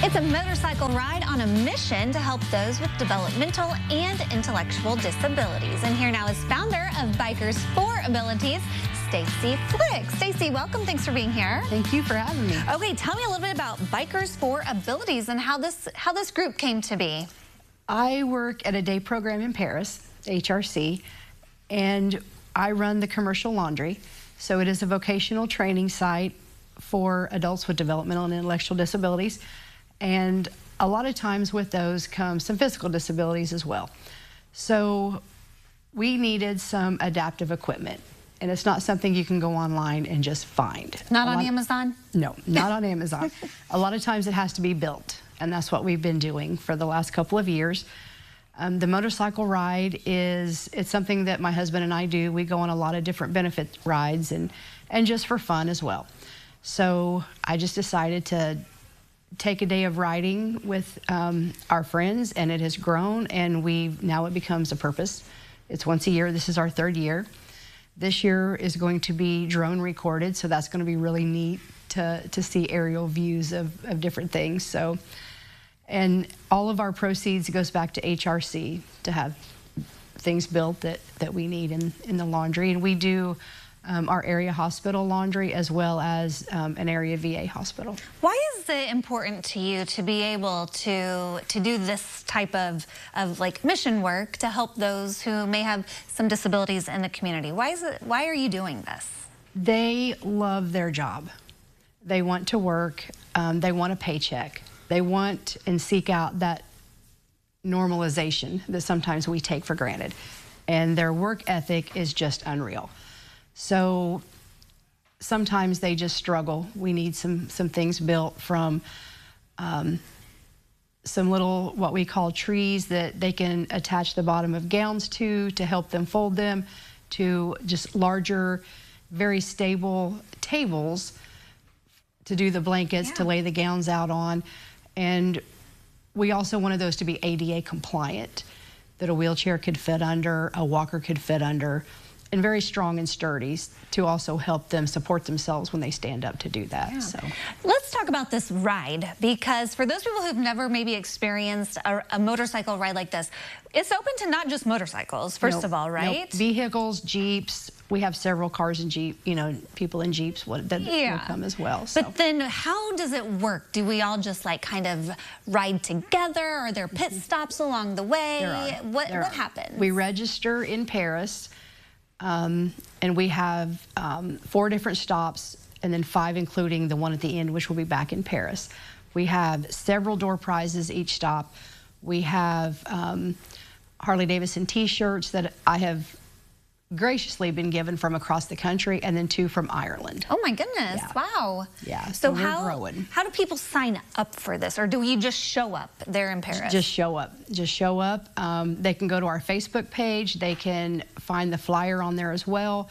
It's a motorcycle ride on a mission to help those with developmental and intellectual disabilities. And here now is founder of Bikers for Abilities, Stacy Flick. Stacy, welcome. Thanks for being here. Thank you for having me. Okay, tell me a little bit about Bikers for Abilities and how this group came to be. I work at a day program in Paris, HRC, and I run the commercial laundry. So it is a vocational training site for adults with developmental and intellectual disabilities. And a lot of times with those come some physical disabilities as well. So we needed some adaptive equipment. And it's not something you can go online and just find. Not on Amazon? No, not on Amazon. A lot of times it has to be built. And that's what we've been doing for the last couple of years. The motorcycle ride it's something that my husband and I do. We go on a lot of different benefit rides and just for fun as well. So I just decided to take a day of riding with our friends, and it has grown, and now it becomes a purpose. It's once a year. This is our third year. This year is going to be drone recorded, so that's going to be really neat to see aerial views of different things. So, and all of our proceeds goes back to HRC to have things built that we need in the laundry, and we do our area hospital laundry as well as an area VA hospital. Why is it important to you to be able to do this type of like mission work to help those who may have some disabilities in the community? Why are you doing this? They love their job. They want to work. They want a paycheck. They want and seek out that normalization that sometimes we take for granted. And their work ethic is just unreal. So sometimes they just struggle. We need some things built from some little, what we call trees that they can attach the bottom of gowns to help them fold them, to just larger, very stable tables to do the blankets, to lay the gowns out on. And we also wanted those to be ADA compliant, that a wheelchair could fit under, a walker could fit under, and very strong and sturdy to also help them support themselves when they stand up to do that. Yeah. So let's talk about this ride, because for those people who've never maybe experienced a motorcycle ride like this, it's open to not just motorcycles, first of all, right? Nope. Vehicles, Jeeps. We have several cars and Jeep, people in Jeeps that will come as well. So. But then how does it work? Do we all just like kind of ride together? Are there pit stops along the way? There are. What happens? We register in Paris. And we have 4 different stops, and then 5 including the one at the end, which will be back in Paris. We have several door prizes each stop. We have Harley-Davidson t-shirts that I have graciously been given from across the country, and then 2 from Ireland. Oh my goodness, yeah. Wow. Yeah, so we're growing. How do people sign up for this, or do you just show up there in Paris? Just show up, just show up. They can go to our Facebook page, they can find the flyer on there as well.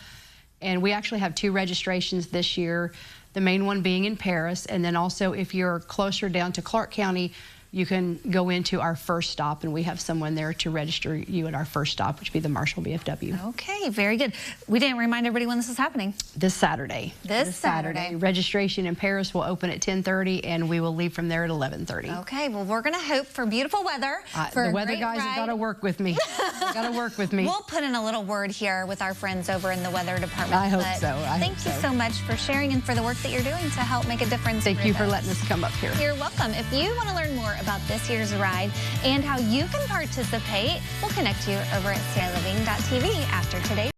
And we actually have 2 registrations this year, the main one being in Paris, and then also if you're closer down to Clark County, you can go into our first stop, and we have someone there to register you at our first stop, which would be the Marshall BFW. Okay, very good. We didn't remind everybody when this is happening. This Saturday. This Saturday. Registration in Paris will open at 10:30, and we will leave from there at 11:30. Okay, well, we're going to hope for beautiful weather. The weather guys have got to work with me. They've got to work with me. We'll put in a little word here with our friends over in the weather department. I hope so. Thank you so much for sharing and for the work that you're doing to help make a difference. Thank you for letting us come up here. You're welcome. If you want to learn more about this year's ride and how you can participate, we'll connect you over at ciLiving.tv after today.